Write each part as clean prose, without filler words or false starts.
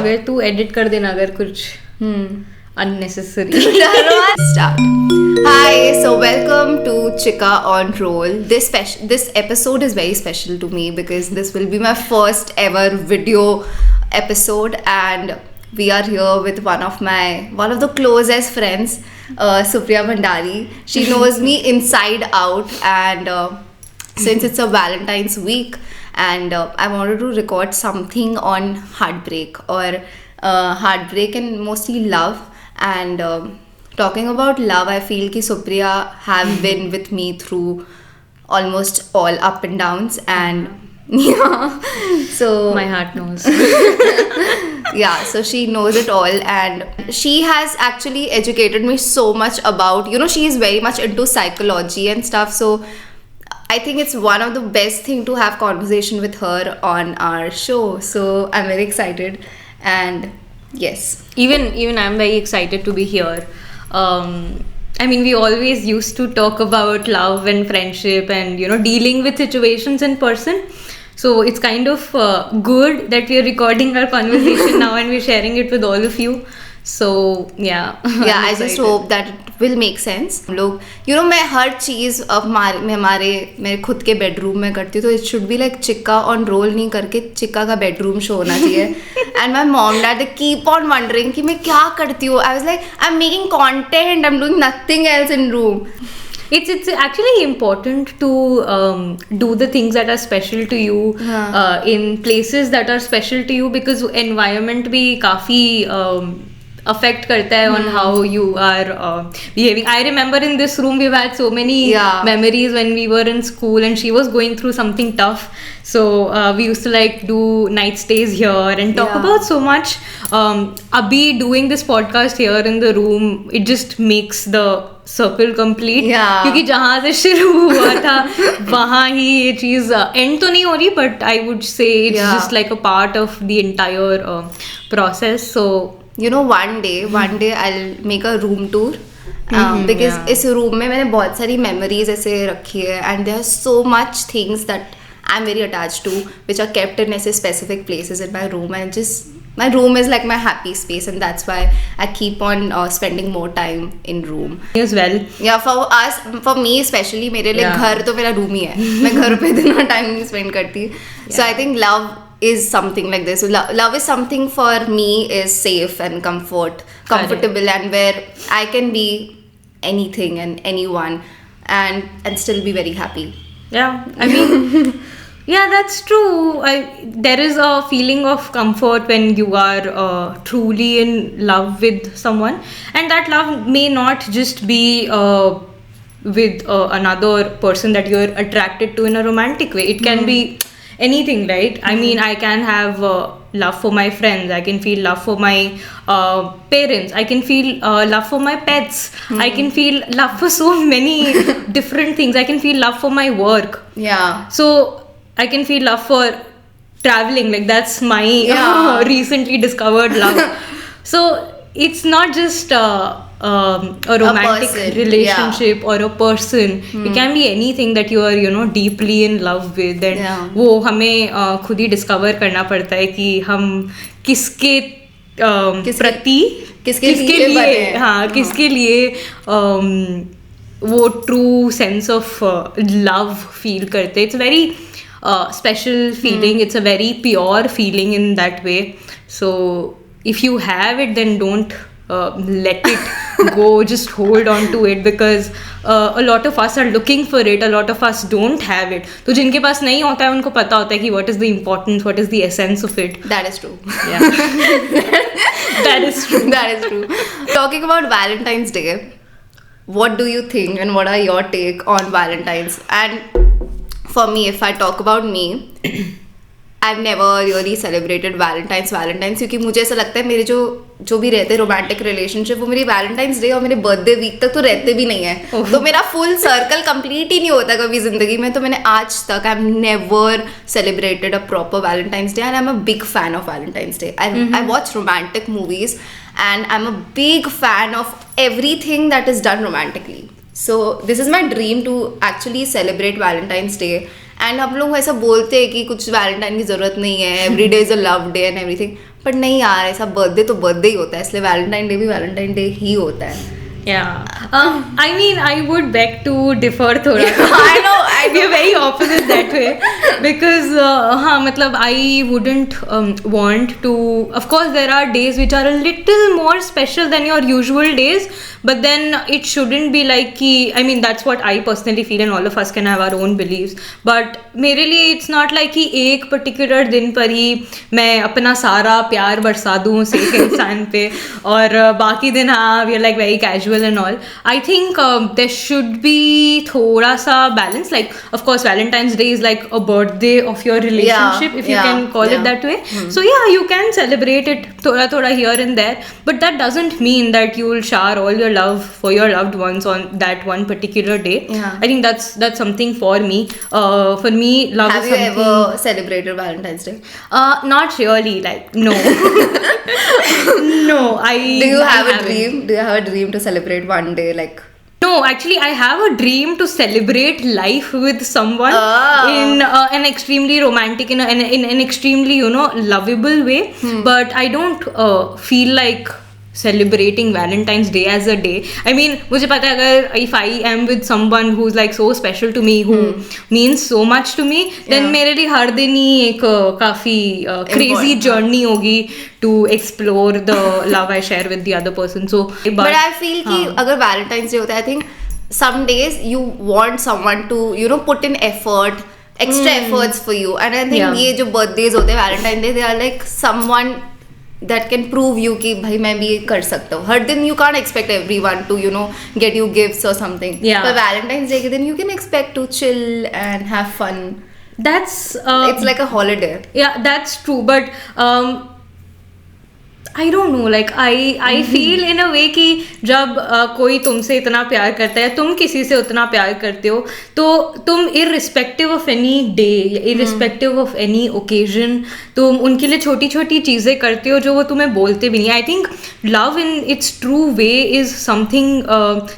अगर तू edit कर देना अगर कुछ unnecessary. Start. Hi, so welcome to Chika on Roll. This episode is very special to me because this will be my first ever video episode, and we are here with one of the closest friends, Supriya Bhandari. She knows me inside out, and since it's a Valentine's week, and I wanted to record something on heartbreak and mostly love. And talking about love, I feel कि Supriya have been with me through almost all up and downs, and yeah, so My heart knows. yeah, so she knows it all, and she has actually educated me so much about, she is very much into psychology and stuff, so I think it's one of the best thing to have conversation with her on our show. So I'm very excited, and yes. Even I'm very excited to be here. I mean, we always used to talk about love and friendship and, dealing with situations in person. So it's kind of good that we're recording our conversation now and we're sharing it with all of you. So yeah. Yeah, I just hope that it will make sense. लोग, मैं हर चीज़ अब मेरे खुद के bedroom में करती हूँ, तो it should be like Chikka on roll नहीं करके चिक्का का बेडरूम शो होना चाहिए. And my mom dad they keep on wondering कि मैं क्या करती हूँ. I was like, I'm making content, I'm doing nothing else in room. It's actually important to do the things that are special to you in places that are special to you, because environment भी काफी affect करता है on how you are behaving. I remember in this room we've had so many memories when we were in school and she was going through something tough. So we used to like do night stays here and talk about so much. Abhi doing this podcast here in the room, it just makes the circle complete. क्योंकि जहाँ से शुरू हुआ था वहाँ ही ये चीज़ end तो नहीं हो रही, but I would say it's just like a part of the entire process. So one day I'll make a room tour because इस room में मैंने बहुत सारी memories ऐसे रखी है, and there are so much things that I'm very attached to which are kept in ऐसे specific places in my room, and just my room is like my happy space, and that's why I keep on spending more time in room as well. Yeah, for me especially, मेरे लिए घर तो मेरा room ही है. मैं घर पे इतना time नहीं spend करती. So I think love is something like this. So love is something for me is safe and comfortable, and where I can be anything and anyone and still be very happy. Yeah, I mean, yeah, that's true. There is a feeling of comfort when you are truly in love with someone, and that love may not just be with another person that you're attracted to in a romantic way. It can be anything, right? I mean, I can have love for my friends, I can feel love for my parents, I can feel love for my pets, I can feel love for so many different things, I can feel love for my work. Yeah. So I can feel love for traveling, like that's my recently discovered love. So it's not just a romantic relationship or a person. It can be anything that you are deeply in love with, and वो हमें खुद ही discover करना पड़ता है कि हम किसके प्रति किसके लिए वो true sense of love feel करते. It's very special feeling. It's a very pure feeling in that way. So if you have it, then don't let it go. Just hold on to it, because a lot of us are looking for it, a lot of us don't have it. तो जिनके पास नहीं होता है उनको पता होता है कि what is the importance, what is the essence of it. That is true. Yeah. That is true. Talking about Valentine's Day, what do you think and what are your take on Valentine's? And for me, if I talk about me, I've never really celebrated Valentine's क्योंकि मुझे ऐसा लगता है मेरे जो भी रहते romantic relationship वो मेरी Valentine's Day और मेरे बर्थडे वीक तक तो रहते भी नहीं है. तो मेरा फुल सर्कल कंप्लीट ही नहीं होता कभी जिंदगी में. तो मैंने आज तक I've never celebrated a proper Valentine's Day, and I'm a big fan of Valentine's Day. I watch romantic movies, and I'm a big fan of everything that is done romantically. So this is my dream to actually celebrate Valentine's Day and हम लोग ऐसा बोलते हैं कि कुछ Valentine की जरूरत नहीं है, every day is a love day and everything, but नहीं यार, ऐसा बर्थडे तो बर्थडे ही होता है, इसलिए वैलेंटाइन डे भी वैलेंटाइन डे ही होता है. Yeah. I mean, I would beg to differ thoda. I know. We're very opposite that way because matlab I wouldn't want to. Of course, there are days which are a little more special than your usual days, but then it shouldn't be like ki. I mean, that's what I personally feel, and all of us can have our own beliefs. But मेरे लिए it's not like कि एक particular दिन पर ही मैं अपना सारा प्यार बरसा दूँ उस एक इंसान पे और बाकी दिन हाँ we are like very casual and all. I think there should be thoda sa balance. Like, of course, Valentine's Day is like a birthday of your relationship, if you can call it that way. So yeah, you can celebrate it thoda here and there, but that doesn't mean that you will shower all your love for your loved ones on that one particular day. I think that's something for me. For me, love Have is you something. ever celebrated Valentine's Day? Not really. Like, no. No. Do you have a dream? Do you have a dream to celebrate one day? Like, no, actually, I have a dream to celebrate life with someone in an extremely romantic, in an extremely, lovable way. But I don't feel like celebrating Valentine's Day as a day. I mean, मुझे पता है अगर if I am with someone who's like so special to me, who means so much to me, then मेरे लिए हर दिन ही एक काफी crazy journey होगी to explore the love I share with the other person. So, but I feel कि अगर Valentine's Day होता है, I think some days you want someone to put in effort, extra efforts for you, and I think ये जो birthdays होते हैं Valentine's Day, they are like someone that can prove you कि भाई मैं भी कर सकता हूँ. हर दिन you can't expect everyone to get you gifts or something. But Valentine's Day के दिन you can expect to chill and have fun. That's it's like a holiday. Yeah, that's true. But I don't know, like I feel in a way कि जब कोई तुमसे इतना प्यार करता है, तुम किसी से उतना प्यार करते हो, तो तुम irrespective of any day, irrespective of any occasion, तुम उनके लिए छोटी छोटी चीज़ें करते हो जो वो तुम्हें बोलते भी नहीं. I think love in its true way is something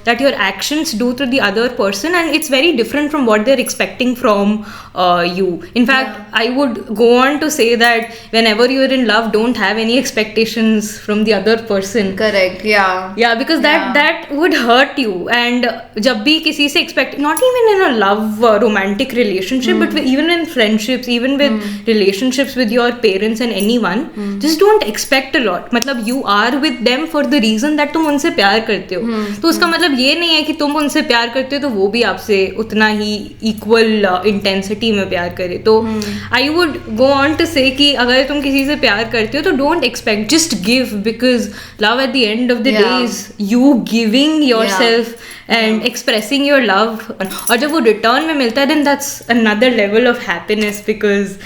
that your actions do to the other person, and it's very different from what they're expecting from you. In fact, I would go on to say that whenever you're in love, don't have any expectations from the other person. Correct. Yeah, because that would hurt you. And जब भी किसी से expect, not even in a love romantic relationship, but even in friendships, even with relationships with your parents and anyone, just don't expect a lot. मतलब you are with them for the reason that तुम उनसे प्यार करते हो. तो उसका मतलब ये नहीं है कि तुम उनसे प्यार करते हो तो वो भी आपसे उतना ही equal intensity में प्यार करे. तो I would go on to say कि अगर तुम किसी से प्यार करते हो तो don't expect, just give, because love at the end of the day is you giving yourself and expressing your love. और जब वो return में मिलता है, then that's another level of happiness, because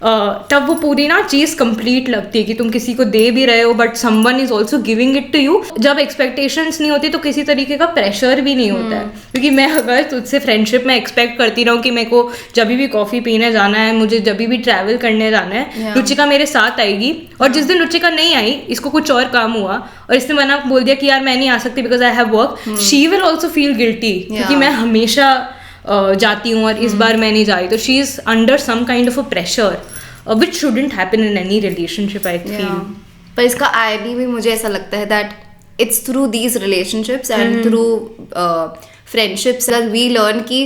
तब वो पूरी ना चीज़ कंप्लीट लगती है कि तुम किसी को दे भी रहे हो but someone is also giving it to you. जब एक्सपेक्टेशंस नहीं होती तो किसी तरीके का प्रेशर भी नहीं होता है. क्योंकि मैं अगर तुझसे फ्रेंडशिप में एक्सपेक्ट करती रहूँ कि मेरे को जब भी कॉफ़ी पीने जाना है, मुझे जब भी ट्रैवल करने जाना है, रुचिका मेरे साथ आएगी, और जिस दिन रुचिका नहीं आई, इसको कुछ और काम हुआ और इसने मना बोल दिया कि यार मैं नहीं आ सकती because I have work, she will also feel guilty क्योंकि मैं हमेशा जाती हूँ और इस बार मैं नहीं जा रही. तो she is under some kind of a pressure which shouldn't happen in any relationship, I feel. पर इसका irony भी मुझे ऐसा लगता है that it's through these relationships and through friendships that we learn कि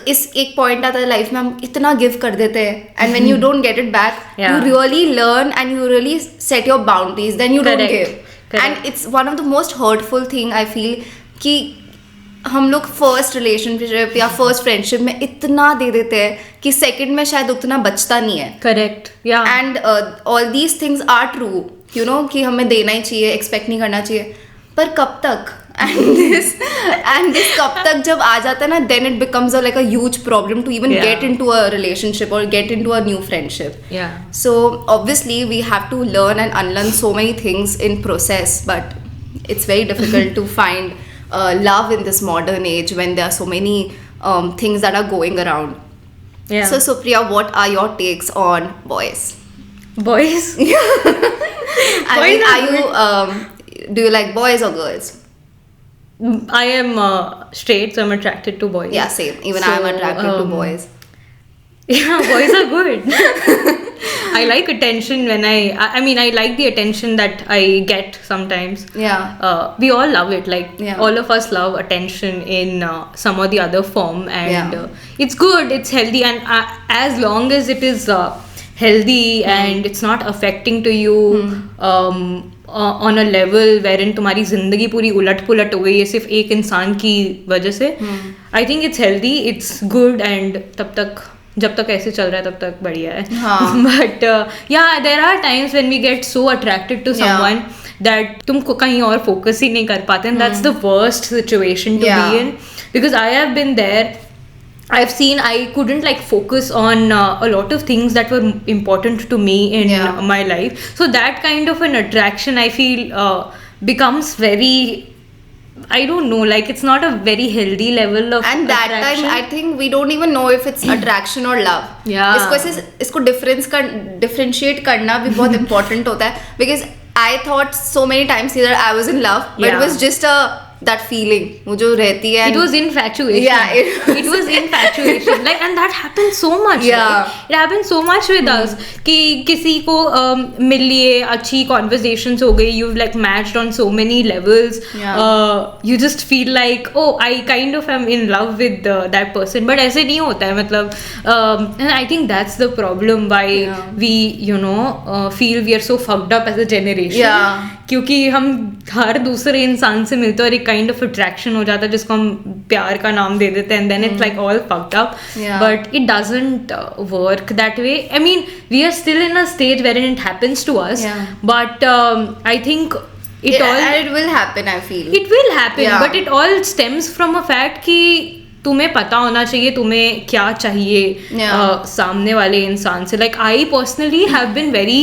इस एक पॉइंट आता है लाइफ में हम इतना गिव कर देते हैं and when you don't get it back, you really learn and you really set your boundaries, then you don't give. And it's one of the most hurtful thing I feel कि हम लोग first relationship या first friendship में इतना दे देते हैं कि second में शायद उतना बचता नहीं है. Correct. And all these things are true, कि हमें देना ही चाहिए, एक्सपेक्ट नहीं करना चाहिए, पर कब तक? एंड दिस कब तक जब आ जाता है ना, then it becomes like a huge problem to even get into a relationship और get into a new friendship. So obviously we have to learn and unlearn so many things in process, but it's very difficult to find love in this modern age when there are so many things that are going around. So Supriya, what are your takes on boys? I mean, are you do you like boys or girls? I am straight, so I'm attracted to boys. Yeah, same. Even I am attracted to boys. Yeah, boys are good. I like attention when I mean, I like the attention that I get sometimes. Yeah. We all love it. Like, Yeah. all of us love attention in some or the other form. And Yeah. it's good, it's healthy. And as long as it is healthy and it's not affecting to you on a level wherein तुम्हारी जिंदगी पूरी उलट पुलट हो गई है सिर्फ एक इंसान की वजह से, I think it's healthy, it's good. And तब तक, जब तक ऐसे चल रहा है तब तक बढ़िया है. But yeah there are times when we get so attracted to someone that तुम कहीं और फोकस ही नहीं कर पाते. And that's the worst situation to be in, because I have been there. I've seen I couldn't like focus on a lot of things that were important to me in my life. So that kind of an attraction, I feel, becomes very, I don't know, like it's not a very healthy level of and that attraction. time I think we don't even know if it's attraction or love. इसको differentiate करना भी बहुत important होता है, because I thought so many times either I was in love, but it was just that feeling वो जो रहती है. It was infatuation. Yeah, it was infatuation. Like, and that happens so much. Yeah, right? It happens so much with us कि किसी को मिल लिए, अच्छी conversations हो गई, you've like matched on so many levels. You just feel like, oh, I kind of am in love with that person. But ऐसे नहीं होता है, मतलब and I think that's the problem why we feel we are so fucked up as a generation. क्योंकि हम हर दूसरे इंसान से मिलते और एक काइंड ऑफ अट्रैक्शन हो जाता है जिसको हम प्यार का नाम दे देते हैं, and then it's like all fucked up. But it doesn't work that way. I mean, we are still in a stage where it happens to us, but I think it will happen. I feel it will happen, but it all stems from a fact कि तुम्हें पता होना चाहिए तुम्हें क्या चाहिए सामने वाले इंसान से. Like I personally have been very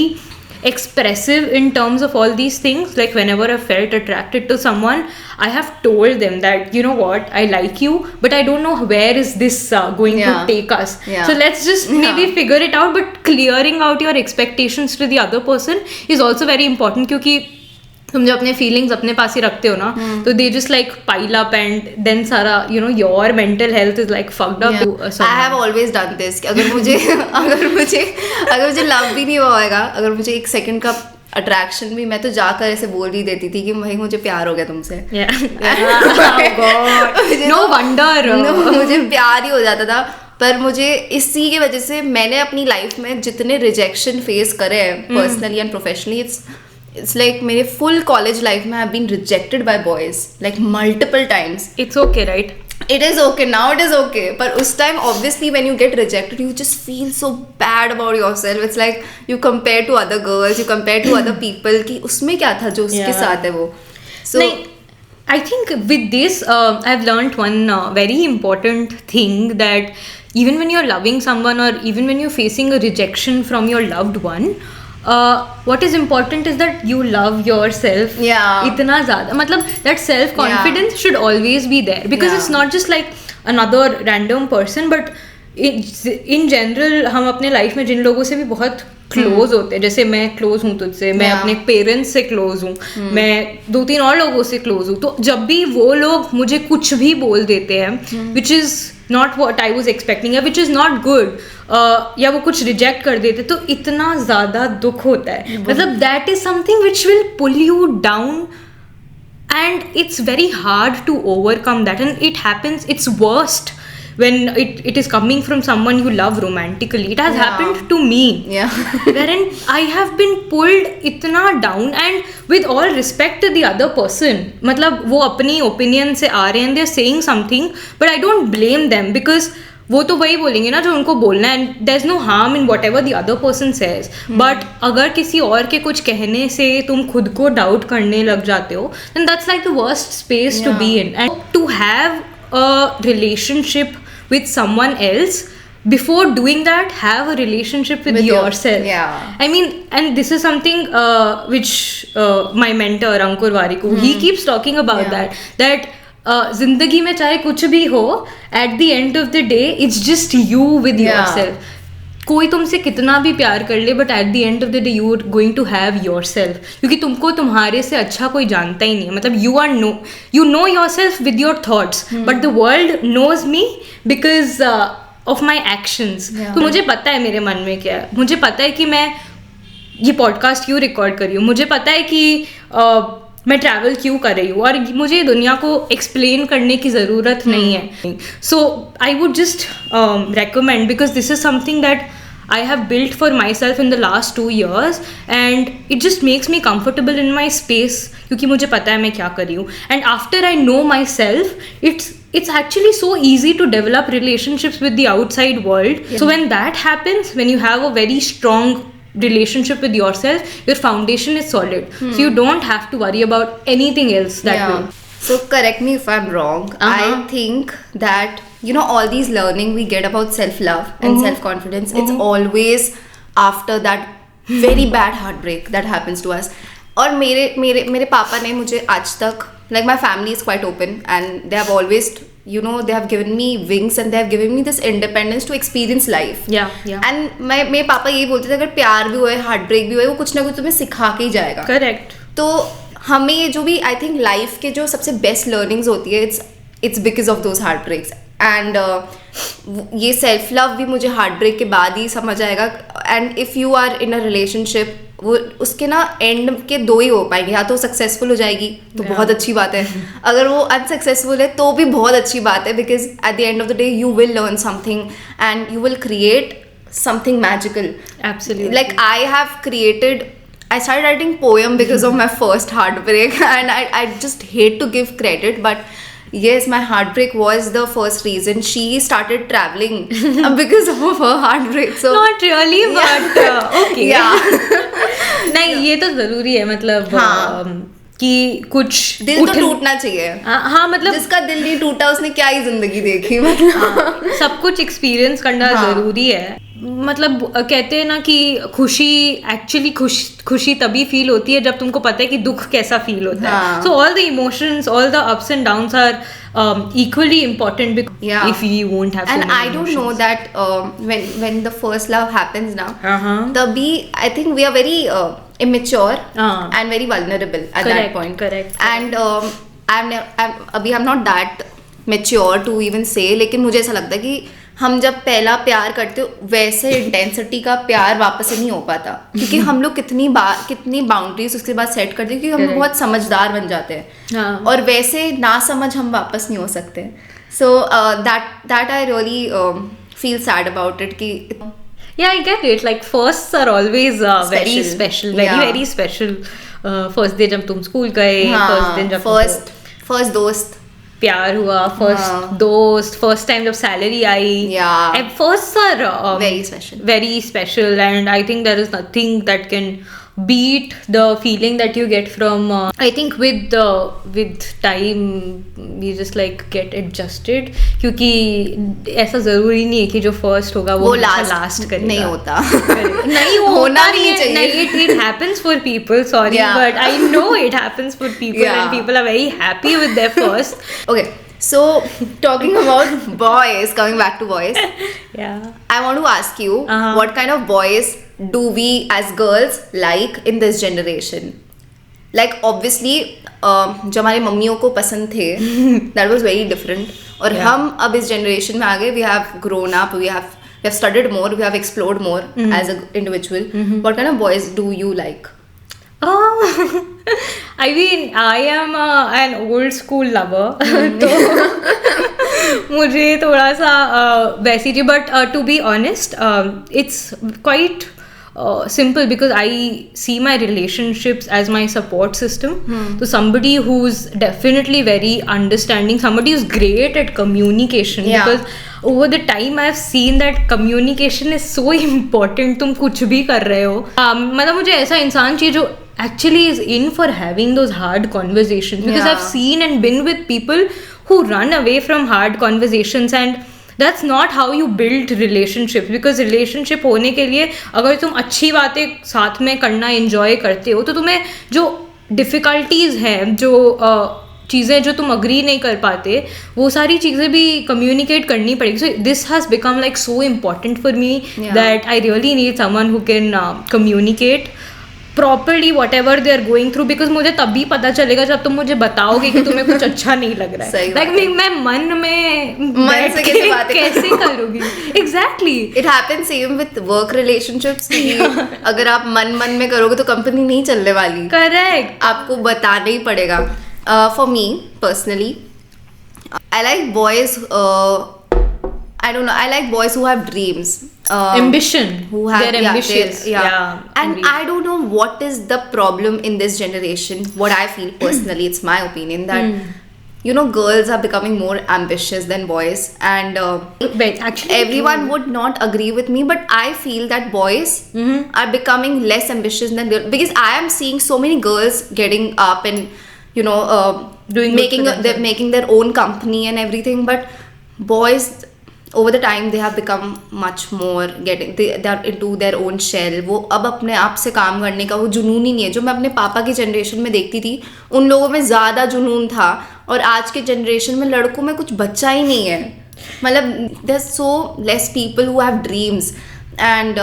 expressive in terms of all these things. Like, whenever I felt attracted to someone, I have told them that, you know what, I like you, but I don't know where is this going to take us. So let's just maybe figure it out. But clearing out your expectations to the other person is also very important, क्योंकि तुम जब अपने feelings अपने पास ही रखते हो ना, तो they just like pile up and then सारा your mental health is like fucked up. I have always done this. अगर मुझे लव भी नहीं हुआ होगा, अगर मुझे एक सेकंड का अट्रैक्शन भी, मैं तो जाकर ऐसे बोल भी देती थी कि भाई मुझे प्यार हो गया तुमसे. नो वंडर मुझे प्यार ही हो जाता था. पर मुझे इसी की वजह से मैंने अपनी लाइफ में जितने रिजेक्शन फेस करे हैं personally and professionally, it's like मेरे full college life में I've been rejected by boys like multiple times. It's okay, right? It is okay now. It is okay. पर उस time obviously when you get rejected, you just feel so bad about yourself. It's like you compare to other girls, you compare to other people कि उसमें क्या था जो उसके साथ है वो. So I think with this I've learned one very important thing, that even when you're loving someone or even when you're facing a rejection from your loved one, what is important is that you love yourself. इतना ज़्यादा, मतलब that self confidence should always be there, because it's not just like another random person, but in general हम अपने life में जिन लोगों से भी बहुत क्लोज होते हैं, जैसे मैं क्लोज हूँ तुझसे, मैं अपने पेरेंट्स से क्लोज हूँ, मैं 2-3 और लोगों से क्लोज हूँ, तो जब भी वो लोग मुझे कुछ भी बोल देते हैं which is not what I was expecting, which is not good, या वो कुछ रिजेक्ट कर देते, तो इतना ज़्यादा दुख होता है. मतलब that is something which will pull you down, and it's very hard to overcome that, and it happens, it's worst when it is coming from someone you love romantically. It has happened to me, wherein I have been pulled itna down, and with all respect to the other person, मतलब वो अपनी opinion से आ रहे हैं, they're saying something, but I don't blame them, because वो तो वही बोलेंगे ना जो उनको बोलना है, and there's no harm in whatever the other person says. But अगर किसी और के कुछ कहने से तुम खुद को डाउट करने लग जाते हो, then that's like the worst space to be in. And to have a relationship with someone else, before doing that, have a relationship with yourself. I mean, and this is something which my mentor Ankur Wariku, he keeps talking about that जिंदगी में चाहे कुछ भी हो, at the end of the day it's just you with yourself. कोई तुमसे कितना भी प्यार कर ले, but at the end of the day you are going to have yourself, क्योंकि तुमको तुम्हारे से अच्छा कोई जानता ही नहीं है. मतलब you know yourself with your thoughts, but the world knows me because of my actions. तो मुझे पता है मेरे मन में क्या है, मुझे पता है कि मैं ये पॉडकास्ट क्यों रिकॉर्ड कर रही हूँ, मुझे पता है कि मैं ट्रैवल क्यों कर रही हूँ, और मुझे दुनिया को एक्सप्लेन करने की ज़रूरत नहीं है। So I would just recommend, because this is something that I have built for myself in the last 2 years, and it just makes me comfortable in my space क्योंकि मुझे पता है मैं क्या कर रही हूँ. And after I know myself, it's actually so easy to develop relationships with the outside world. So when that happens, when you have a very strong relationship with yourself, your foundation is solid. So you don't have to worry about anything else that will. So correct me if I'm wrong. I think that, you know, all these learning we get about self-love and self-confidence, it's always after that very bad heartbreak that happens to us. और मेरे पापा ने मुझे आज तक, like my family is quite open and they have always, you know, they have given me wings and they have given me this independence to experience life. Yeah. And मेरे पापा यही बोलते थे, अगर प्यार भी हुए, heartbreak भी हुए, वो कुछ ना कुछ तुम्हें सिखा के ही जाएगा. Correct. तो हमें ये जो भी आई थिंक लाइफ के जो सबसे बेस्ट लर्निंग्स होती है, it's because of those heartbreaks. And ये सेल्फ लव भी मुझे हार्ट ब्रेक के बाद ही समझ आएगा. And if you are in a relationship, वो उसके ना एंड के 2 ही हो पाएंगे, या तो सक्सेसफुल हो जाएगी तो बहुत अच्छी बात है, अगर वो अनसक्सेसफुल है तो भी बहुत अच्छी बात है, because at the end of the day you will learn something and you will create something magical. Absolutely. Like I started writing poem because of my first heartbreak, and I just hate to give credit, but yes, my heartbreak was the first reason. She started traveling because of her heartbreak. So not really, but okay. Yeah. नहीं, ये तो जरूरी है, मतलब कि कुछ दिल तो टूटना चाहिए. हाँ, मतलब जिसका दिल नहीं टूटा उसने क्या ही जिंदगी देखी. मतलब सब कुछ एक्सपीरियंस करना जरूरी है. मतलब कहते हैं ना कि खुशी तभी फील होती है जब तुमको पता है कि दुख कैसा फील होता है. So all the emotions, all the ups and downs are equally important, because if you won't have and I don't know that when the first love happens now, tabhi I think we are very immature and very vulnerable at that point. Correct. And I'm not that mature to even say, लेकिन मुझे ऐसा लगता है कि हम जब पहला प्यार करते हो वैसे इंटेंसिटी का प्यार वापस से नहीं हो पाता, क्योंकि हम लोग कितनी बाउंड्रीज उसके बाद सेट करते हैं, क्योंकि हम बहुत समझदार बन जाते हैं, और वैसे ना समझ हम वापस नहीं हो सकते. So that I really feel sad about it कि yeah, I get it. Like firsts are always very special, very special. First day जब तुम स्कूल गए, first दिन जब फर्स्ट दोस्त प्यार हुआ, फर्स्ट दोस्त, फर्स्ट टाइम जब salary I, and firsts are very special, and I think there is nothing that can beat the feeling that you get from I think with time we just like get adjusted, क्योंकि ऐसा जरूरी नहीं है कि जो first होगा वो last करेगा. नहीं होता. नहीं होना नहीं चाहिए. It happens for people, sorry, but I know it happens for people, and people are very happy with their first. Okay, so talking about boys, coming back to boys, I want to ask you, what kind of boys do we as girls like in this generation? Like obviously जो हमारे मम्मियों को पसंद थे, that was very different, और हम अब इस generation में आ गए, we have grown up, we have studied more, we have explored more as an individual. What kind of boys do you like? I mean, I am an old school lover. तो मुझे थोड़ा सा वैसी थी, but to be honest, it's quite simple, because I see my relationships as my support system. So somebody who's definitely very understanding, somebody who's great at communication, because over the time I've seen that communication is so important. तुम कुछ भी कर रहे हो, मतलब मुझे ऐसा इंसान चाहिए जो actually is in for having those hard conversations, because I've seen and been with people who run away from hard conversations, and that's not how you build relationships. Because relationship होने के लिए अगर तुम अच्छी बातें साथ में करना enjoy करते हो, तो तुम्हें जो difficulties हैं, जो चीज़ें जो तुम अग्री नहीं कर पाते, वो सारी चीज़ें भी कम्युनिकेट करनी पड़ेगी. So this has become like so important for me that I really need someone who can communicate properly whatever they are going through, because मुझे तभी पता चलेगा जब तुम मुझे बताओगे कि तुम्हें कुछ अच्छा नहीं लग रहा है. लाइक मैं मन से कैसे करूँगी. Exactly. It happens same with work relationships. अगर आप मन में करोगे तो कंपनी नहीं चलने वाली. करेक्ट. आपको बताना ही पड़ेगा. For me personally, I like boys. I don't know. I like boys who have dreams. Ambition. Who have, they're ambitious. And I don't know what is the problem in this generation. What I feel personally, it's my opinion that girls are becoming more ambitious than boys, and actually everyone would not agree with me, but I feel that boys are becoming less ambitious than girls, because I am seeing so many girls getting up and making their own company and everything, but boys over the time they have become much more they are into their own shell. वो अब अपने आप से काम करने का वो जुनून ही नहीं है जो मैं अपने पापा की जनरेशन में देखती थी. उन लोगों में ज़्यादा जुनून था, और आज के जनरेशन में लड़कों में कुछ बच्चा ही नहीं है. मतलब there are so less people who have dreams, and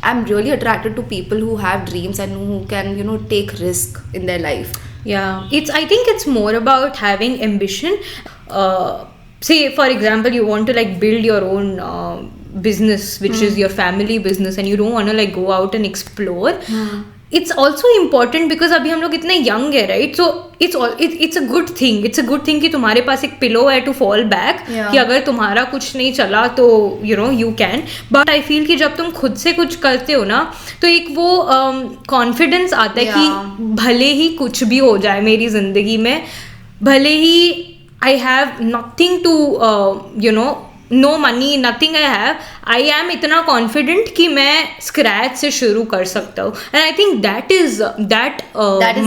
I'm really attracted to people who have dreams and who can take risk in their life. I think it's more about having ambition. Say for example, you want to like build your own business, which is your family business, and you don't want to like go out and explore. It's also important because अभी हम लोग इतने young है, right? So it's a good thing. It's a good thing कि तुम्हारे पास एक pillow है to fall back. कि अगर तुम्हारा कुछ नहीं चला तो you can. But I feel कि जब तुम खुद से कुछ करते हो ना, तो एक वो confidence आता है कि भले ही कुछ भी हो जाए मेरी जिंदगी में, भले ही I have nothing to, no money, nothing I have. I am इतना confident कि मैं scratch से शुरू कर सकता हूँ. And I think that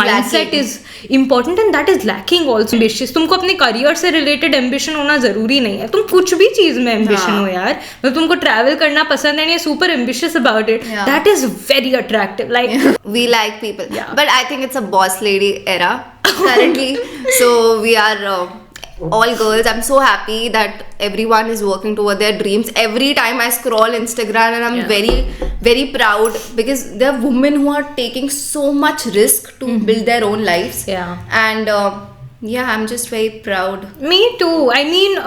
mindset is important, and that is lacking also. Ambitious. तुमको अपने career से related ambition होना ज़रूरी नहीं है. तुम कुछ भी चीज़ में ambition हो यार. मतलब तुमको travel करना पसंद है, and you're super ambitious about it. That is very attractive. Like we like people. But I think it's a boss lady era currently. So we are all girls. I'm so happy that everyone is working toward their dreams. Every time I scroll Instagram, and I'm very, very proud, because there are women who are taking so much risk to build their own lives. And I'm just very proud. Me too. I mean,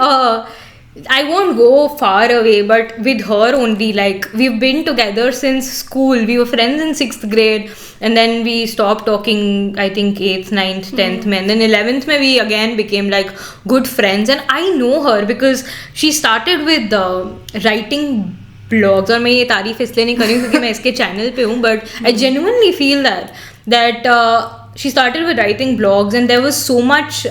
I won't go far away, but with her only, like we've been together since school. We were friends in 6th grade, and then we stopped talking, I think 8th, 9th, 10th में, and then 11th में we again became like good friends. And I know her because she started with writing blogs. और मैं ये तारीफ इसलिए नहीं कर रही हूँ क्योंकि मैं इसके चैनल पे हूँ, but I genuinely feel that she started with writing blogs, and there was so much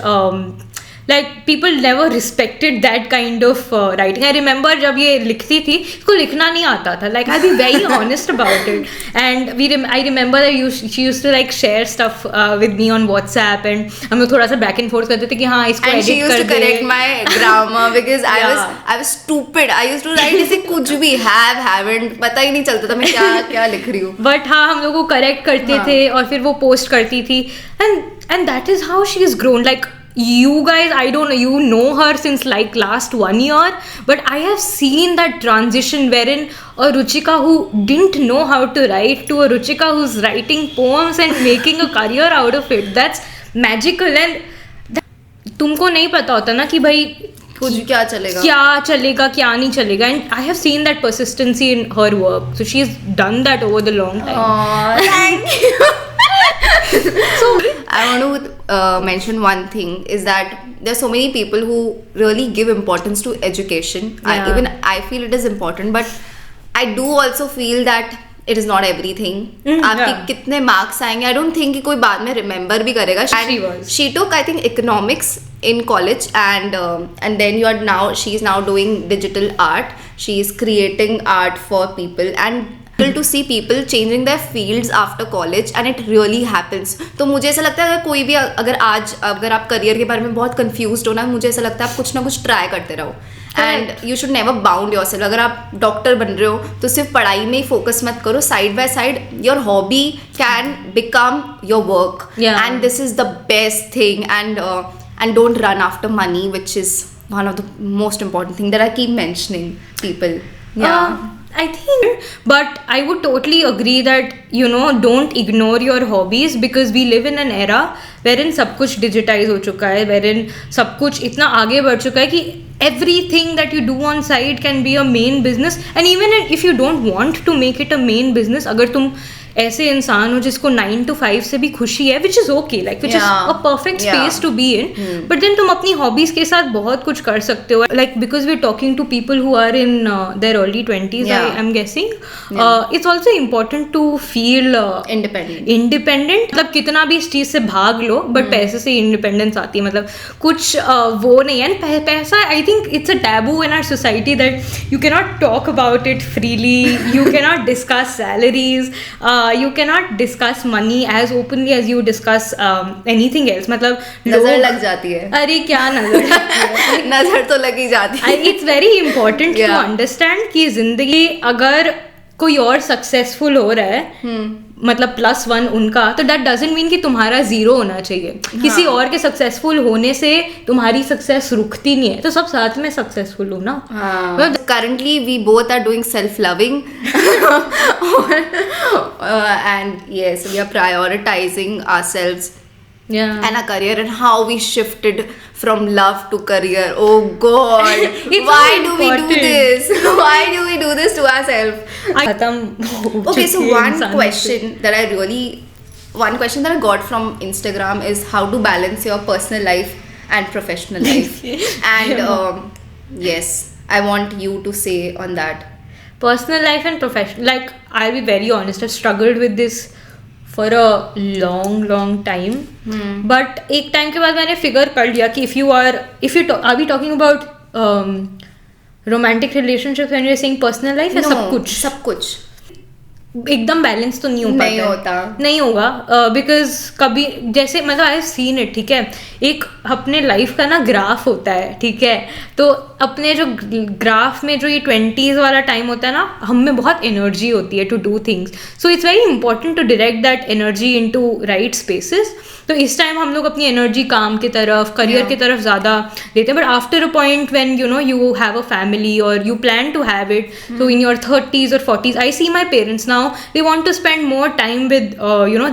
like people never respected that kind of writing. I remember जब ये लिखती थी, इसको लिखना नहीं आता था. Like I'll be very honest about it. And I remember that she used to like share stuff with me on WhatsApp, and हम लोग थोड़ा सा back and forth करते थे कि हाँ इसको edit कर दे. And she used to correct my grammar because I was stupid. I used to write ऐसे कुछ भी haven't, पता ही नहीं चलता था मैं क्या लिख रही हूँ. But हाँ हम लोग को correct करते थे और फिर वो post करती थी. And that is how she has grown. Like you guys, I don't know, you know her since like last 1 year, but I have seen that transition wherein a Ruchika who didn't know how to write to a Ruchika who's writing poems and making a career out of it. That's magical. And तुमको नहीं पता होता ना कि भाई कुछ क्या चलेगा क्या नहीं चलेगा. And I have seen that persistency in her work. So she's done that over the long time. Aww, thank you. So I want to mention one thing is that there's so many people who really give importance to education. Yeah. I feel it is important, but I do also feel that it is not everything. आपके कितने marks आएंगे, I don't think कि कोई बाद में remember भी करेगा. She took I think economics in college, and then she is now doing digital art. She is creating art for people, and to see people changing their fields after college, and it really happens. तो मुझे ऐसा लगता है अगर कोई भी अगर आप करियर के बारे में बहुत confused हो ना, मुझे ऐसा लगता है आप कुछ ना कुछ ट्राई करते रहो. And you should never bound yourself. अगर आप डॉक्टर बन रहे हो तो सिर्फ पढ़ाई में ही फोकस मत करो. Side by side your hobby can become your work, and this is the best thing. And don't run after money, which is one of the most important thing that I keep mentioning people. I think, but I would totally agree that, don't ignore your hobbies, because we live in an era wherein सब कुछ digitize हो चुका है, wherein सब कुछ इतना आगे बढ़ चुका है कि everything that you do on side can be a main business. And even if you don't want to make it a main business, अगर तुम ऐसे इंसान हो जिसको 9 to 5 से भी खुशी है, which is okay, like which is a perfect space to be in, but then तुम अपनी hobbies के साथ बहुत कुछ कर सकते हो, like because we're talking to people who are in their early 20s, I'm guessing, it's also important to feel independent. मतलब कितना भी इस चीज से भाग लो, but पैसे से independence आती है, मतलब कुछ वो नहीं है. पैसा, I think it's a taboo in our society that you cannot talk about it freely, you cannot discuss salaries, you cannot discuss money as openly as you discuss anything else. मतलब नजर लग जाती है. अरे क्या नजर लगती है? नजर तो लगी जाती है. It's very important to understand कि जिंदगी अगर कोई और सक्सेसफुल हो रहा है, मतलब +1 उनका, तो दैट डजंट मीन कि तुम्हारा 0 होना चाहिए. किसी और के सक्सेसफुल होने से तुम्हारी सक्सेस रुकती नहीं है, तो सब साथ में सक्सेसफुल हो ना. Currently we both are doing self-loving and yes, we are prioritizing ourselves and our career, and how we shifted from love to career. Oh God, why do we do this? Why do we do this to ourselves? Okay, so one question that I got from Instagram is how to balance your personal life and professional life. And yes, I want you to say on that. Personal life and professional, like I'll be very honest, I've struggled with this for a long time, but एक time के बाद मैंने figure कर लिया कि are we talking about romantic relationships when you're saying personal life, या सब कुछ एकदम बैलेंस तो नहीं होगा, बिकॉज कभी जैसे मतलब आई हैव सीन इट, ठीक है, एक अपने लाइफ का ना ग्राफ होता है, ठीक है, तो अपने जो ग्राफ में जो ये 20s वाला टाइम होता है ना, हम में बहुत एनर्जी होती है to do things, so it's very important to direct that energy into right spaces. तो इस टाइम हम लोग अपनी एनर्जी काम की तरफ, करियर की तरफ ज़्यादा देते हैं, but after a point when you have a family और you plan to have it, so in your 30s or 40s, I see my parents now, they want to spend more time with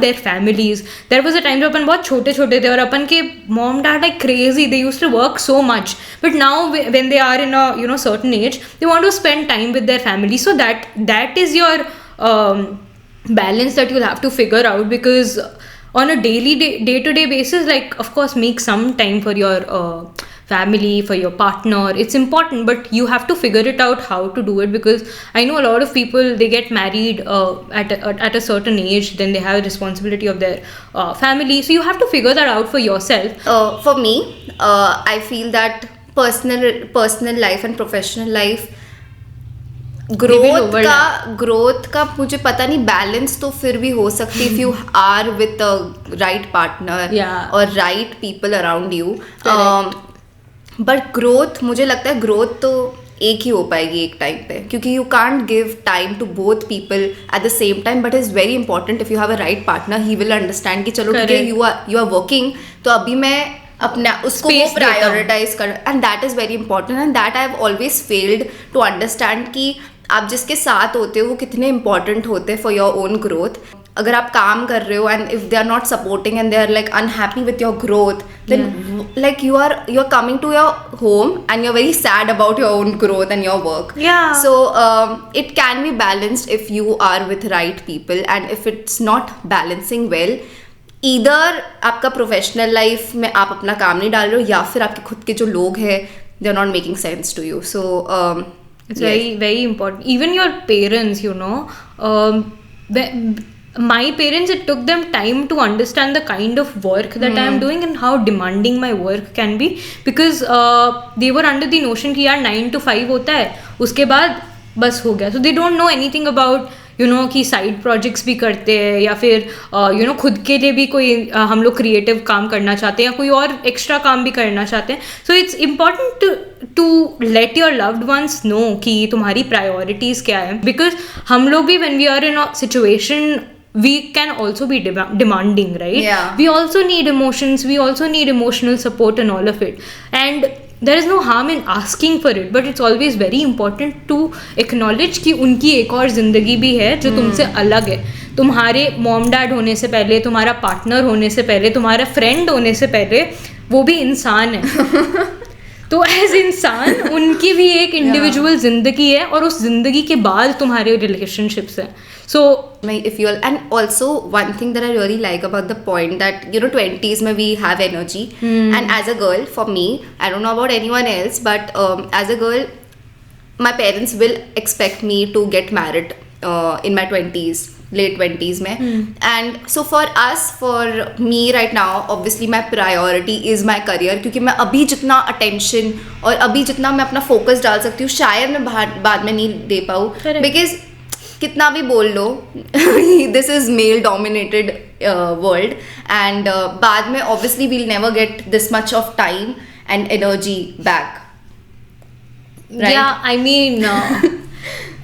their families. There was a time जब अपन बहुत छोटे थे और अपन के mom dad like crazy, they used to work so much, but now when they are in a certain age, they want to spend time with their family. So that is your balance that you'll have to figure out, because on a day-to-day basis, like of course make some time for your family, for your partner, it's important, but you have to figure it out how to do it, because I know a lot of people, they get married at a certain age, then they have a responsibility of their family, so you have to figure that out for yourself. For me, I feel that personal life and professional life growth का मुझे पता नहीं, balance तो फिर भी हो सकती if you are with the right partner और right people around you, but growth मुझे लगता है ग्रोथ तो एक ही हो पाएगी एक टाइम पे, क्योंकि you can't give time to both people at the same time, but is very important if you have a right partner, he will understand कि चलो ठीक है, यू आर वर्किंग, तो अभी मैं अपना उसको प्रायोरिटाइज कर, and that is very important, and that I have always failed to understand कि आप जिसके साथ होते हो वो कितने इंपॉर्टेंट होते हैं फॉर योर ओन ग्रोथ. अगर आप काम कर रहे हो and if they are not supporting and they are like unhappy with your growth, then like you are coming to your home and you are very sad about your own growth and your work. So it can be balanced if you are with right people, and if it's not balancing well, either आपका professional life में आप अपना काम नहीं डाल रहे हो, या फिर आपके खुद के जो लोग हैं they are not making sense to you. So it's very important. Even your parents, my parents, it took them time to understand the kind of work that I am doing and how demanding my work can be, because they were under the notion कि यार 9 to 5 होता है, उसके बाद बस हो गया. So they don't know anything about कि साइड प्रोजेक्ट्स भी करते हैं, या फिर खुद के लिए भी कोई हम लोग क्रिएटिव काम करना चाहते हैं, या कोई और एक्स्ट्रा काम भी करना चाहते हैं. So it's important to let your loved ones know कि तुम्हारी प्रायोरिटीज़ क्या है, बिकॉज हम लोग भी when we are in a situation we can also be demanding, right? We also need emotions, we also need emotional support and all of it. And there is no harm in asking for it, but it's always very important to acknowledge कि उनकी एक और ज़िंदगी भी है जो तुमसे अलग है. तुम्हारे मॉम डैड होने से पहले, तुम्हारा पार्टनर होने से पहले, तुम्हारा फ्रेंड होने से पहले वो भी इंसान है. तो एज इंसान उनकी भी एक इंडिविजुअल जिंदगी है और उस जिंदगी के बाद तुम्हारे रिलेशनशिप्स हैं. So if you and also one thing that I really like about the point that 20s mein we have energy, and as a girl, for me, I don't know about anyone else, but as a girl my parents will expect me to get married in my 20s, late 20s mein, and so for me right now, obviously my priority is my career, क्योंकि मैं अभी जितना attention और अभी जितना मैं अपना focus डाल सकती हूँ शायद मैं बाद में नहीं दे पाऊँ, because कितना भी बोल लो this is male dominated world, and बाद में obviously we'll never get this much of time and energy back, right? Yeah, I mean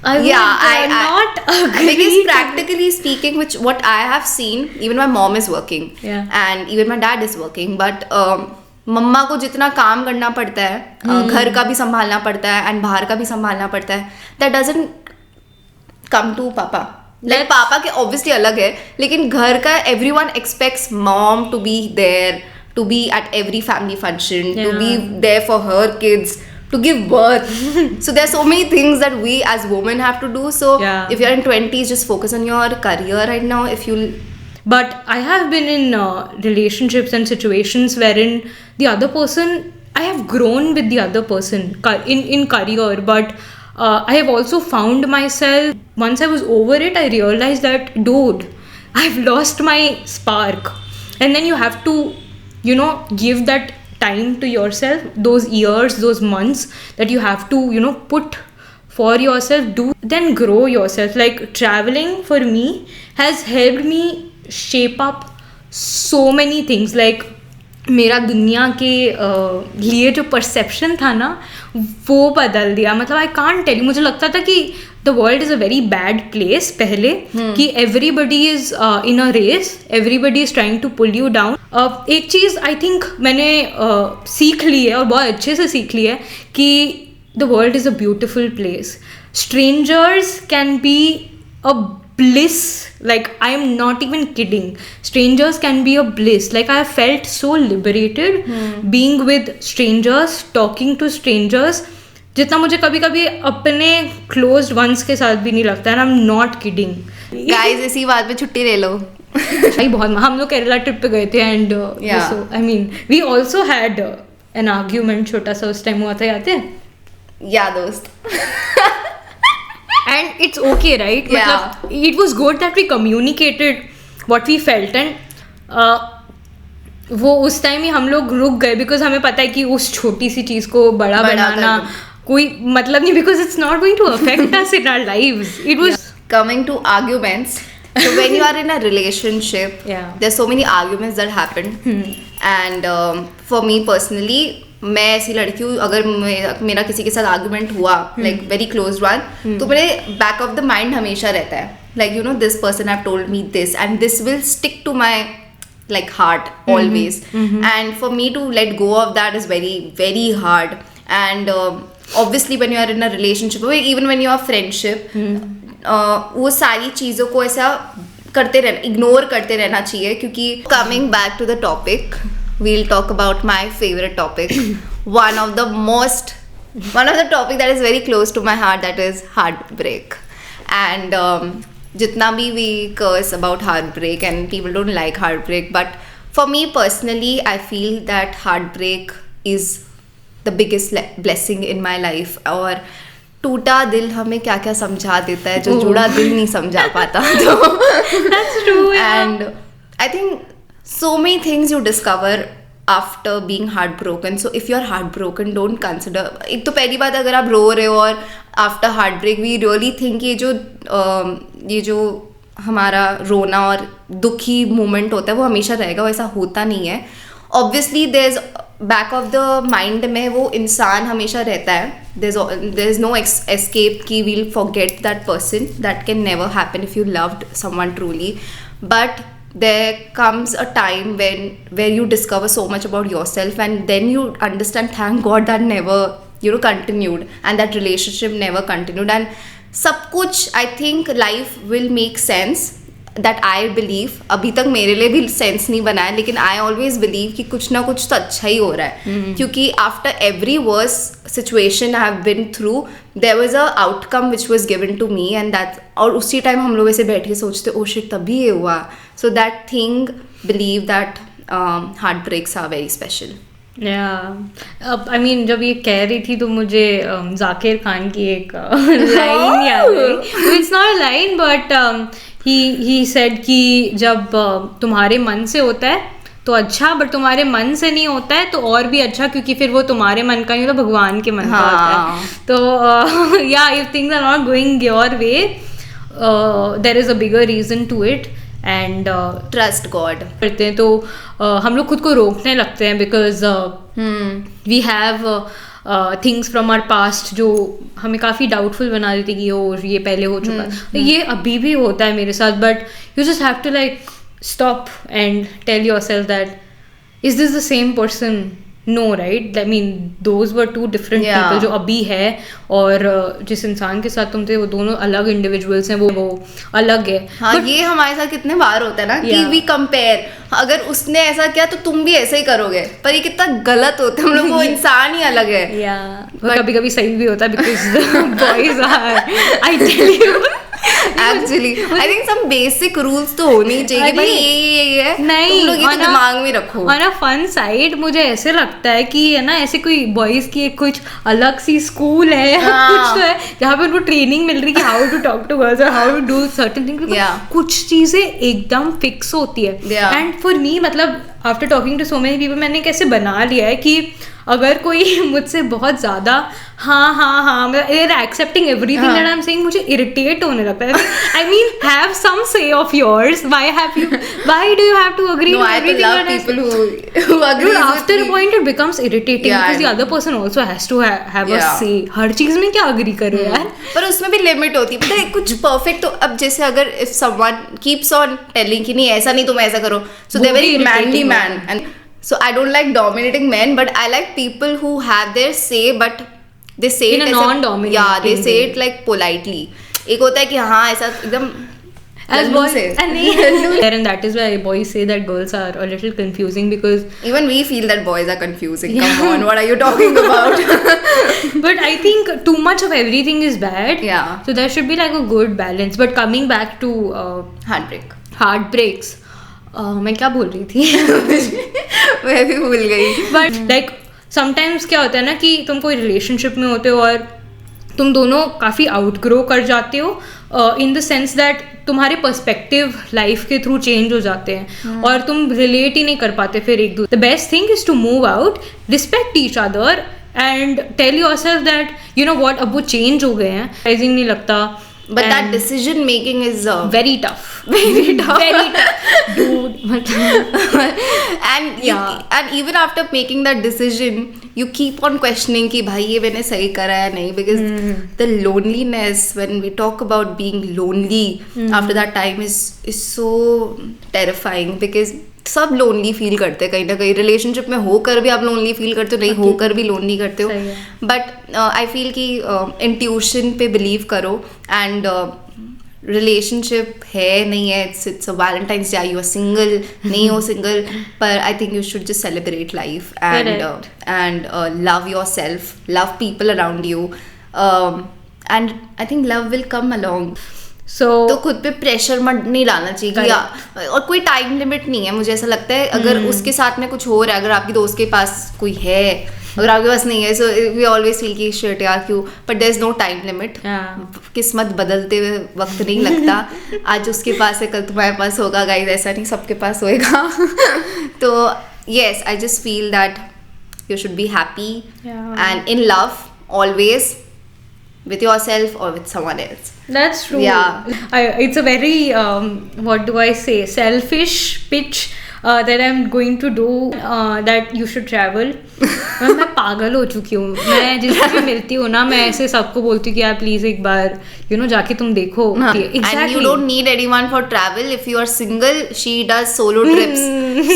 I not agree, because practically speaking, what I have seen, even my mom is working, and even my dad is working, but मम्मा को जितना काम करना पड़ता है, घर का भी संभालना पड़ता है and बाहर का भी संभालना पड़ता है, that doesn't come to पापा. Like पापा के obviously अलग है, लेकिन घर का everyone expects mom to be there, to be at every family function, to be there for her kids, to give birth. So there's so many things that we as women have to do. So if you're in 20s, just focus on your career right now. But I have been in relationships and situations wherein the other person, I have grown with the other person in career, but I have also found myself, once I was over it, I realized that, dude, I've lost my spark. And then you have to, give that time to yourself, those years, those months that you have to, put for yourself, then grow yourself. Like traveling for me has helped me shape up so many things. Like मेरा दुनिया के लिए जो perception था ना वो बदल दिया. मतलब आई कांट टेल यू, मुझे लगता था कि the world is a very bad place पहले, कि everybody is in a race, everybody is trying to pull you down. एक चीज़ आई थिंक मैंने सीख ली है और बहुत अच्छे से सीख ली है कि the world is a beautiful place. Strangers can be a bliss. Like, I am not even kidding. Strangers can be a bliss. Like, I have felt so liberated being with strangers, talking to strangers, जितना मुझे कभी कभी अपने closed ones के साथ भी नहीं लगता. And I'm not kidding. Guys, इसी बात पे छुट्टी ले लो. बहुत हम लोग केरला ट्रिप पे गए थे and so I mean we also had an argument, छोटा सा उस टाइम हुआ था, याद है? Yeah, दोस्त. And it's okay, right? मतलब it was good that we communicated what we felt, and वो उस टाइम ही हम लोग रुक गए because हमें पता है कि उस छोटी सी चीज़ को बड़ा बनाना कोई मतलब नहीं, because it's not going to affect us in our lives. It was coming to arguments. So when you are in a relationship, there's so many arguments that happen, and for me personally, मैं ऐसी लड़की हूँ, अगर मेरा किसी के साथ argument हुआ, लाइक वेरी क्लोज वन, तो मेरे बैक ऑफ द माइंड हमेशा रहता है, like this person have told me this and this will stick to my like heart always, and for me to let go of that is very very hard. And obviously when you are in a relationship or even when you are friendship, वो सारी चीज़ों को ऐसा करते रहना, ignore करते रहना चाहिए, क्योंकि coming back to the topic, we'll talk about my favorite topic. one of the topic that is very close to my heart, that is heartbreak. And jitna bhi we curse about heartbreak and people don't like heartbreak, but for me personally, I feel that heartbreak is the biggest blessing in my life. और टूटा दिल हमें क्या क्या समझा देता है जो जुड़ा दिल नहीं समझा पाता. That's true. And I think so many things you discover after being heartbroken. So if you're heartbroken, don't consider, एक तो पहली बात अगर आप रो रहे हो और after heartbreak we really think ये जो हमारा रोना और दुखी मोमेंट होता है वो हमेशा रहेगा, वैसा होता नहीं है. Obviously there's back of the mind में वो इंसान हमेशा रहता है. There's no escape कि we'll forget that person. That can never happen if you loved someone truly. But there comes a time where you discover so much about yourself, and then you understand, thank God that never continued, and that relationship never continued, and सब कुछ I think life will make sense. That I believe, अभी तक मेरे लिए भी sense नहीं बना है, लेकिन I always believe कि कुछ ना कुछ तो अच्छा ही हो रहा है, क्योंकि after every worse situation I have been through, there was a outcome which was given to me, and that, और उसी टाइम हम लोग ऐसे बैठे सोचते ओ शिट तभी ये हुआ. So that thing, believe that heartbreaks are very special. I mean, जब ये कह रही थी तो मुझे जाकिर खान की एक लाइन याद आई. It's not a line, but he said कि जब तुम्हारे मन से होता है तो अच्छा, बट तुम्हारे मन से नहीं होता है तो और भी अच्छा, क्योंकि फिर वो तुम्हारे मन का ही मतलब भगवान के मन का होता है. तो if things are not going your way, there is a bigger reason to it. And trust God करते हैं तो हम लोग खुद को रोकने लगते हैं, because we have things from our past जो हमें काफ़ी डाउटफुल बना देती कि ये पहले हो चुका है. ये अभी भी होता है मेरे साथ, but you just have to like stop and tell yourself that is this the same person. No right, I mean those were two different people. जो अभी है और जिस इंसान के साथ तुम थे वो दोनों अलग इंडिविजुअल्स हैं, वो अलग है. हाँ, but, ये हमारे साथ कितने बार होता है ना कि वी कंपेयर, अगर उसने ऐसा किया तो तुम भी ऐसा ही करोगे, पर ये कितना गलत होता है. हम लोग वो इंसान ही अलग है. कभी कभी सही भी होता है, because boys are, I tell you actually I think some basic rules तो होनी चाहिए. भाई ये है, नहीं, तुम लोग ये तो दिमाग में रखो. ऑन अ फन साइड मुझे ऐसे लगता है कि है ना, ऐसे कोई बॉयज की एक कुछ अलग सी स्कूल है कुछ तो है जहाँ पे उनको ट्रेनिंग मिल रही है कि how to talk to girls और how to do certain things. कुछ चीजें एकदम फिक्स होती है. एंड फॉर मी, मतलब after talking to so many people, मैंने कैसे बना लिया है कि अगर कोई मुझसे बहुत ज़्यादा हाँ accepting everything that I am saying, मुझे इरिटेट होने लगता है. I mean, have some say of yours. Why do you have to agree to everything that people who agree? After a point it becomes irritating because the other person also has to have a say. हर चीज में क्या agree करो यार. पर उसमें भी limit होती है, पता है, कुछ परफेक्ट. तो अब जैसे अगर if someone keeps on telling कि नहीं ऐसा नहीं, तुम ऐसा करो, so they very manly man. And so I don't like dominating men, but I like people who have their say, but they say in it a non-dominating yeah, they say it like politely. एक होता है कि हाँ ऐसा एकदम as boys and that is why boys say that girls are a little confusing, because even we feel that boys are confusing. Come on, what are you talking about? But I think too much of everything is bad. So there should be like a good balance. But coming back to heartbreaks, मैं क्या बोल रही थी मैं भी भूल गई. But like sometimes क्या होता है ना कि तुम कोई रिलेशनशिप में होते हो और तुम दोनों काफ़ी आउटग्रो कर जाते हो, इन द सेंस दैट तुम्हारे पर्सपेक्टिव लाइफ के थ्रू चेंज हो जाते हैं और तुम रिलेट ही नहीं कर पाते फिर एक दूसरे. The best thing is to move out, respect each other and tell yourself that you know what, अब वो चेंज हो गए हैं, राइजिंग नहीं लगता. But that decision making is very tough. Very tough, dude. And even after making that decision, you keep on questioning कि भाई ये मैंने सही करा है नहीं, because the loneliness, when we talk about being lonely after that time is so terrifying, because सब lonely feel करते हैं कहीं ना कहीं. रिलेशनशिप में होकर भी आप लोनली फील करते हो, नहीं होकर भी लोनली करते हो. बट आई फील कि इंट्यूशन पे बिलीव करो. एंड रिलेशनशिप है नहीं है, it's a Valentine's Day, you are single, नहीं हो सिंगल, पर I think you should just celebrate life and love yourself, love people around you, and I think love will come along. तो खुद पे pressure मत नहीं डालना चाहिए. और कोई टाइम लिमिट नहीं है, मुझे ऐसा लगता है. अगर उसके साथ में कुछ हो रहा है, अगर आपकी दोस्त के पास कोई है, अगर आपके पास नहीं है, सो वी ऑलवेज फील कि शिट यार क्यों, but there is no time limit. किस्मत बदलते हुए वक्त नहीं लगता. आज उसके पास है, कल तुम्हारे पास होगा. गाइस, ऐसा नहीं सबके पास होएगा. तो yes, I just feel that you should be happy and in love always, with yourself or with someone else. That's true. It's a very what do I say, selfish pitch that I'm going to do that you should travel. मैं पागल हो चुकी हूँ. मैं जिससे भी मिलती हूँ ना, मैं ऐसे सबको बोलती हूँ कि यार प्लीज एक बार जाके तुम देखो. Exactly. And you don't need anyone for travel. If you are single, she does solo trips.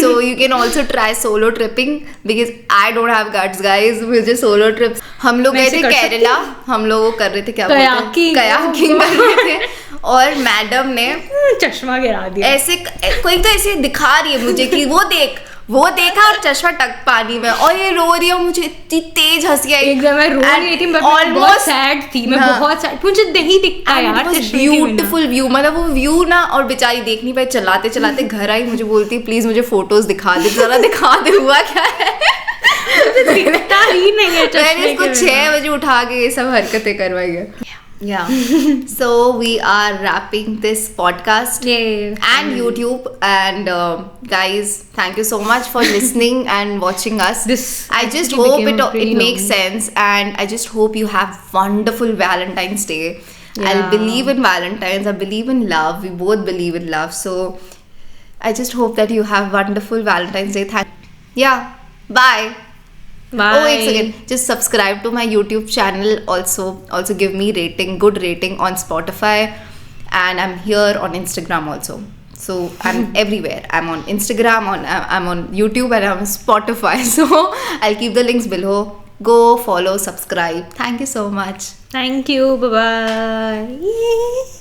So you can also try solo tripping because I don't have guts, guys. मुझे solo trips. हम लोग गए थे केरला. हम लोग वो कर रहे थे क्या बोलते हैं? Kayaking कर रहे थे. और मैडम ने चश्मा गिरा दिया. ऐसे कोई तो ऐसे दिखा रही है मुझे कि वो देखा और चश्मा टक पानी में और ये रो रही है. मुझे इतनी तेज हंसी आई. एकदम मैं रो रही थी. मैं बहुत सैड थी. मैं बहुत सैड. मुझे नहीं दिखता यार. Beautiful view. मतलब वो व्यू ना, और बेचारी देख नहीं पाई. चलाते चलाते घर आई. मुझे बोलती प्लीज मुझे फोटोज दिखा दे, जरा दिखा दे हुआ क्या है. दिखता ही नहीं है. मैंने इसको 6 बजे उठा के ये सब हरकतें करवाई है. Yeah. So we are wrapping this podcast and YouTube, and guys, thank you so much for listening and watching us. I just hope it makes sense, and I just hope you have wonderful Valentine's Day. I believe in Valentines. I believe in love. We both believe in love. So I just hope that you have wonderful Valentine's Day. Bye. Bye. Oh, wait a second. Just subscribe to my YouTube channel. Also give me good rating on Spotify, and I'm here on Instagram also. So I'm everywhere. I'm on Instagram, I'm on YouTube, and I'm on Spotify. So I'll keep the links below. Go follow, subscribe. Thank you so much. Thank you. Bye bye.